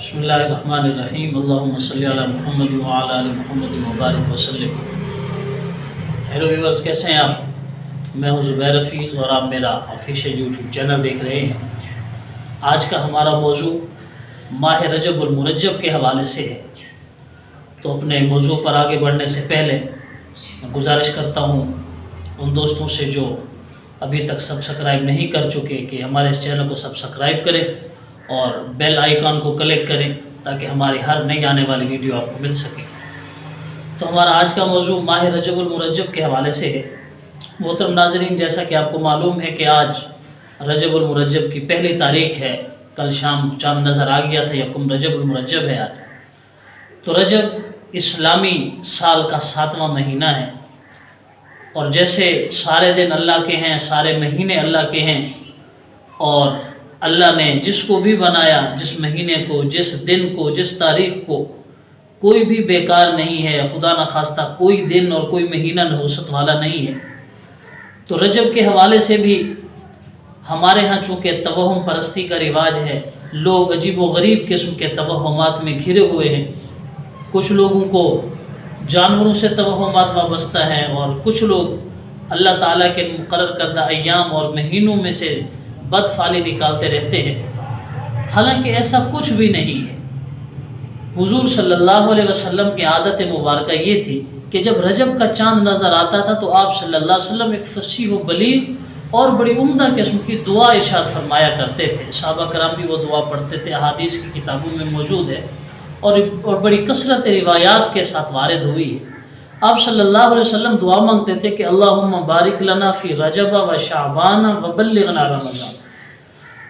بسم اللہ الرحمن الرحیم اللہم صلی علی محمد وعلی آل محمد وبارک وسلم۔ ہیلو ویورز، کیسے ہیں آپ؟ میں ہوں زبیر حفیظ اور آپ میرا آفیشیل یوٹیوب چینل دیکھ رہے ہیں۔ آج کا ہمارا موضوع ماہ رجب المرجب کے حوالے سے ہے۔ تو اپنے موضوع پر آگے بڑھنے سے پہلے میں گزارش کرتا ہوں ان دوستوں سے جو ابھی تک سبسکرائب نہیں کر چکے کہ ہمارے اس چینل کو سبسکرائب کریں اور بیل آئیکن کو کلک کریں تاکہ ہماری ہر نئی آنے والی ویڈیو آپ کو مل سکے۔ تو ہمارا آج کا موضوع ماہ رجب المرجب کے حوالے سے ہے۔ محترم ناظرین، جیسا کہ آپ کو معلوم ہے کہ آج رجب المرجب کی پہلی تاریخ ہے۔ کل شام چاند نظر آ گیا تھا، یکم رجب المرجب ہے آج۔ تو رجب اسلامی سال کا 7واں مہینہ ہے، اور جیسے سارے دن اللہ کے ہیں، سارے مہینے اللہ کے ہیں، اور اللہ نے جس کو بھی بنایا، جس مہینے کو، جس دن کو، جس تاریخ کو، کوئی بھی بیکار نہیں ہے۔ خدا نخواستہ کوئی دن اور کوئی مہینہ نحوست والا نہیں ہے۔ تو رجب کے حوالے سے بھی ہمارے ہاں چونکہ توہم پرستی کا رواج ہے، لوگ عجیب و غریب قسم کے توہمات میں گھرے ہوئے ہیں۔ کچھ لوگوں کو جانوروں سے توہمات وابستہ ہیں، اور کچھ لوگ اللہ تعالیٰ کے مقرر کردہ ایام اور مہینوں میں سے بدفعلی نکالتے رہتے ہیں، حالانکہ ایسا کچھ بھی نہیں ہے۔ حضور صلی اللہ علیہ وسلم کی عادت مبارکہ یہ تھی کہ جب رجب کا چاند نظر آتا تھا تو آپ صلی اللہ علیہ وسلم ایک فصیح و بلیغ اور بڑی عمدہ قسم کی دعا ارشاد فرمایا کرتے تھے۔ صحابہ کرام بھی وہ دعا پڑھتے تھے، احادیث کی کتابوں میں موجود ہے، اور بڑی کثرت روایات کے ساتھ وارد ہوئی ہے۔ آپ صلی اللہ علیہ وسلم دعا مانگتے تھے کہ اللہم بارک لنا فی رجب و شعبان و بلغنا رمضان،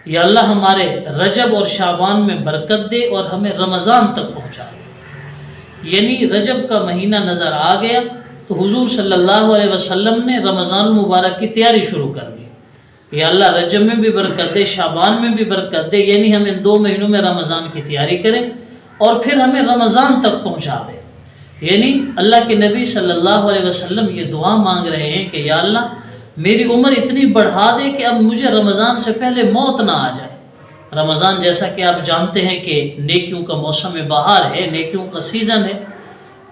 یا اللہ ہمارے رجب اور شعبان میں برکت دے اور ہمیں رمضان تک پہنچا دے۔ یعنی رجب کا مہینہ نظر آ گیا تو حضور صلی اللہ علیہ وسلم نے رمضان مبارک کی تیاری شروع کر دی۔ یا اللہ رجب میں بھی برکت دے، شعبان میں بھی برکت دے، یعنی ہم ان 2 مہینوں میں رمضان کی تیاری کریں اور پھر ہمیں رمضان تک پہنچا دے۔ یعنی اللہ کے نبی صلی اللہ علیہ وسلم یہ دعا مانگ رہے ہیں کہ یا اللہ میری عمر اتنی بڑھا دے کہ اب مجھے رمضان سے پہلے موت نہ آ جائے۔ رمضان جیسا کہ آپ جانتے ہیں کہ نیکیوں کا موسم بہار ہے، نیکیوں کا سیزن ہے،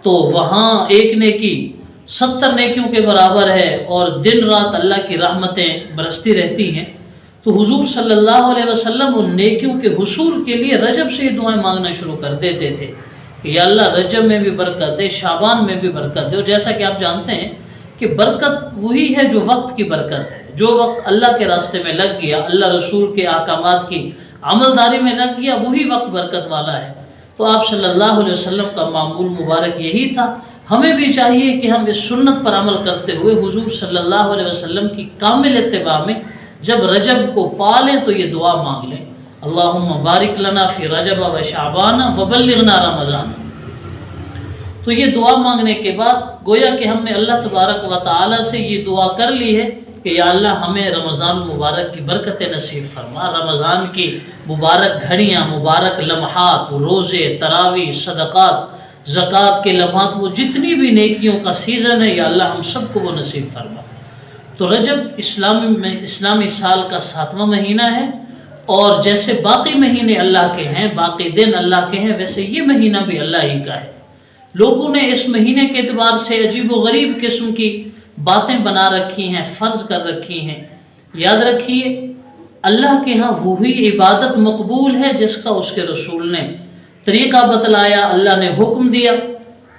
تو وہاں ایک نیکی 70 نیکیوں کے برابر ہے، اور دن رات اللہ کی رحمتیں برستی رہتی ہیں۔ تو حضور صلی اللہ علیہ وسلم ان نیکیوں کے حصول کے لیے رجب سے یہ دعائیں مانگنا شروع کر دیتے تھے کہ یا اللہ رجب میں بھی برکت دے، شعبان میں بھی برکت دے۔ اور جیسا کہ آپ جانتے ہیں کہ برکت وہی ہے جو وقت کی برکت ہے۔ جو وقت اللہ کے راستے میں لگ گیا، اللہ رسول کے احکامات کی عملداری میں لگ گیا، وہی وقت برکت والا ہے۔ تو آپ صلی اللہ علیہ وسلم کا معمول مبارک یہی تھا۔ ہمیں بھی چاہیے کہ ہم اس سنت پر عمل کرتے ہوئے حضور صلی اللہ علیہ وسلم کی کامل اتباع میں جب رجب کو پالیں تو یہ دعا مانگ لیں، اللہم بارک لنا فی رجب و شعبان و بلغنا رمضان۔ تو یہ دعا مانگنے کے بعد گویا کہ ہم نے اللہ تبارک و تعالی سے یہ دعا کر لی ہے کہ یا اللہ ہمیں رمضان مبارک کی برکت نصیب فرما۔ رمضان کی مبارک گھڑیاں، مبارک لمحات، روزے، تراویح، صدقات، زکوٰۃ کے لمحات، وہ جتنی بھی نیکیوں کا سیزن ہے یا اللہ ہم سب کو وہ نصیب فرما۔ تو رجب اسلامی سال کا 7واں مہینہ ہے، اور جیسے باقی مہینے اللہ کے ہیں، باقی دن اللہ کے ہیں، ویسے یہ مہینہ بھی اللہ ہی کا ہے۔ لوگوں نے اس مہینے کے اعتبار سے عجیب و غریب قسم کی باتیں بنا رکھی ہیں، فرض کر رکھی ہیں۔ یاد رکھیے اللہ کے ہاں وہی عبادت مقبول ہے جس کا اس کے رسول نے طریقہ بتلایا، اللہ نے حکم دیا۔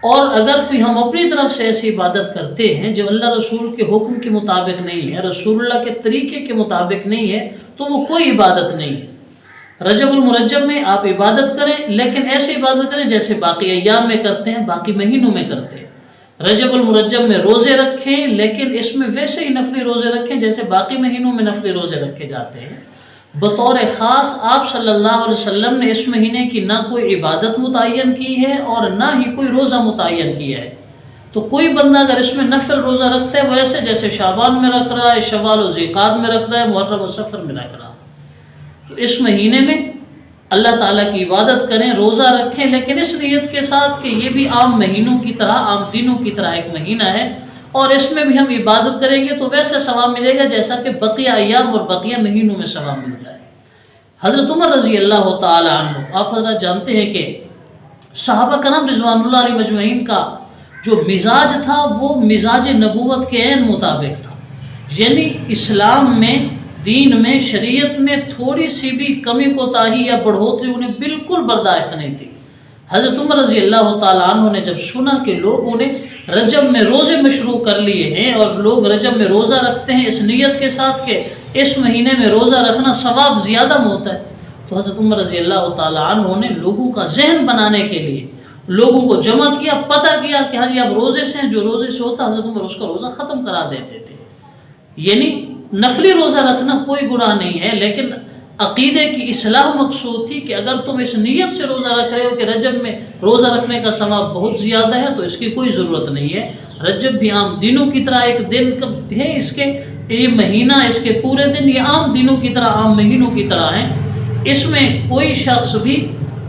اور اگر کوئی ہم اپنی طرف سے ایسی عبادت کرتے ہیں جو اللہ رسول کے حکم کے مطابق نہیں ہے، رسول اللہ کے طریقے کے مطابق نہیں ہے، تو وہ کوئی عبادت نہیں ہے۔ رجب المرجب میں آپ عبادت کریں، لیکن ایسی عبادت کریں جیسے باقی ایام میں کرتے ہیں، باقی مہینوں میں کرتے ہیں۔ رجب المرجب میں روزے رکھیں، لیکن اس میں ویسے ہی نفلی روزے رکھیں جیسے باقی مہینوں میں نفلی روزے رکھے جاتے ہیں۔ بطور خاص آپ صلی اللہ علیہ وسلم نے اس مہینے کی نہ کوئی عبادت متعین کی ہے اور نہ ہی کوئی روزہ متعین کیا ہے۔ تو کوئی بندہ اگر اس میں نفل روزہ رکھتا ہے وہ ایسے جیسے شعبان میں رکھ رہا ہے، شوال و ذوالقعدہ میں رکھ رہا ہے، محرم و صفر میں رکھ رہا ہے۔ تو اس مہینے میں اللہ تعالیٰ کی عبادت کریں، روزہ رکھیں، لیکن اس نیت کے ساتھ کہ یہ بھی عام مہینوں کی طرح، عام دنوں کی طرح ایک مہینہ ہے، اور اس میں بھی ہم عبادت کریں گے تو ویسے ثواب ملے گا جیسا کہ بقیہ ایام اور بقیہ مہینوں میں ثواب ملتا ہے۔ حضرت عمر رضی اللہ تعالی عنہ، آپ حضرات جانتے ہیں کہ صحابہ کرام رضوان اللہ علیہ مجمعین کا جو مزاج تھا وہ مزاج نبوت کے عین مطابق تھا، یعنی اسلام میں، دین میں، شریعت میں تھوڑی سی بھی کمی کوتاہی یا بڑھوتری انہیں بالکل برداشت نہیں تھی۔ حضرت عمر رضی اللہ تعالیٰ عنہ نے جب سنا کہ لوگوں نے رجب میں روزے مشروع کر لیے ہیں اور لوگ رجب میں روزہ رکھتے ہیں اس نیت کے ساتھ کہ اس مہینے میں روزہ رکھنا ثواب زیادہ ہوتا ہے، تو حضرت عمر رضی اللہ تعالیٰ عنہ نے لوگوں کا ذہن بنانے کے لیے لوگوں کو جمع کیا، پتہ کیا کہ ہاں جی آپ روزے سے ہیں، جو روزے سے ہوتا حضرت عمر اس کا روزہ ختم کرا دیتے تھے۔ یعنی نفلی روزہ رکھنا کوئی گناہ نہیں ہے، لیکن عقیدے کی اصلاح مقصود تھی کہ اگر تم اس نیت سے روزہ رکھ رہے ہو کہ رجب میں روزہ رکھنے کا ثواب بہت زیادہ ہے تو اس کی کوئی ضرورت نہیں ہے۔ رجب بھی عام دنوں کی طرح ایک دن ہے، اس کے یہ مہینہ، اس کے پورے دن یہ عام دنوں کی طرح، عام مہینوں کی طرح ہیں، اس میں کوئی شخص بھی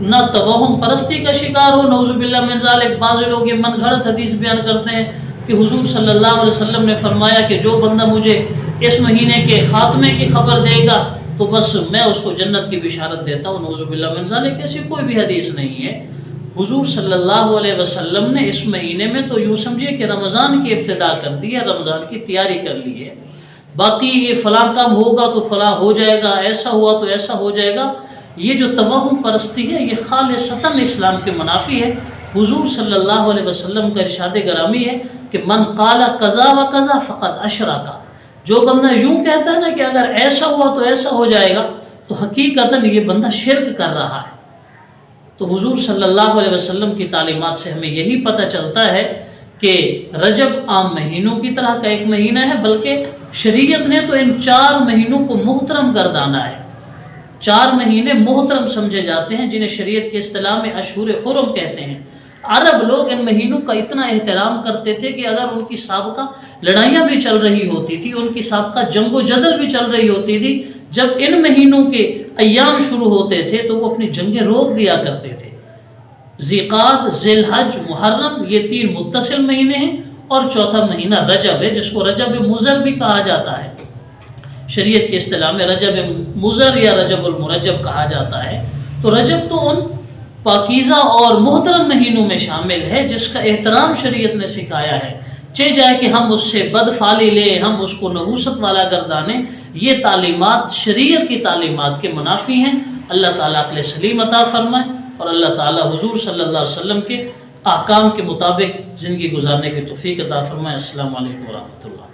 نہ توہم پرستی کا شکار ہو، نعوذ باللہ من ذالک۔ بعض لوگ یہ من گھڑت حدیث بیان کرتے ہیں کہ حضور صلی اللہ علیہ وسلم نے فرمایا کہ جو بندہ مجھے اس مہینے کے خاتمے کی خبر دے گا تو بس میں اس کو جنت کی بشارت دیتا ہوں، نعوذ باللہ من ذالک۔ ایسی کوئی بھی حدیث نہیں ہے۔ حضور صلی اللہ علیہ وسلم نے اس مہینے میں تو یوں سمجھیے کہ رمضان کی ابتدا کر دی ہے، رمضان کی تیاری کر لی ہے، باقی یہ فلاں کام ہوگا تو فلاں ہو جائے گا، ایسا ہوا تو ایسا ہو جائے گا، یہ جو توہم پرستی ہے یہ خالصتاً اسلام کے منافی ہے۔ حضور صلی اللہ علیہ وسلم کا ارشاد گرامی ہے کہ من قال قضا و قضا فقد اشرک، جو بندہ یوں کہتا ہے نا کہ اگر ایسا ہوا تو ایسا ہو جائے گا تو حقیقتاً یہ بندہ شرک کر رہا ہے۔ تو حضور صلی اللہ علیہ وسلم کی تعلیمات سے ہمیں یہی پتہ چلتا ہے کہ رجب عام مہینوں کی طرح کا ایک مہینہ ہے، بلکہ شریعت نے تو ان 4 مہینوں کو محترم گردانا ہے۔ 4 مہینے محترم سمجھے جاتے ہیں جنہیں شریعت کے اصطلاح میں اشہر حرم کہتے ہیں۔ عرب لوگ ان مہینوں کا اتنا احترام کرتے تھے کہ اگر ان کی سابقہ لڑائیاں بھی چل رہی ہوتی تھی، ان کی سابقہ جنگ و جدل بھی چل رہی ہوتی تھی، جب ان مہینوں کے ایام شروع ہوتے تھے تو وہ اپنی جنگیں روک دیا کرتے تھے۔ ذیقعد، ذی الحج، محرم یہ 3 متصل مہینے ہیں، اور چوتھا مہینہ رجب ہے جس کو رجب مضر بھی کہا جاتا ہے۔ شریعت کے اصطلاح میں رجب مضر یا رجب المرجب کہا جاتا ہے۔ تو رجب تو ان پاکیزہ اور محترم مہینوں میں شامل ہے جس کا احترام شریعت نے سکھایا ہے، چاہے جائے کہ ہم اس سے بدفعلی لیں، ہم اس کو نحوست والا گردانیں، یہ تعلیمات شریعت کی تعلیمات کے منافی ہیں۔ اللہ تعالیٰ عقل سلیم عطا فرمائے اور اللہ تعالیٰ حضور صلی اللہ علیہ وسلم کے احکام کے مطابق زندگی گزارنے کی توفیق عطا فرمائے۔ السلام علیکم ورحمۃ اللہ۔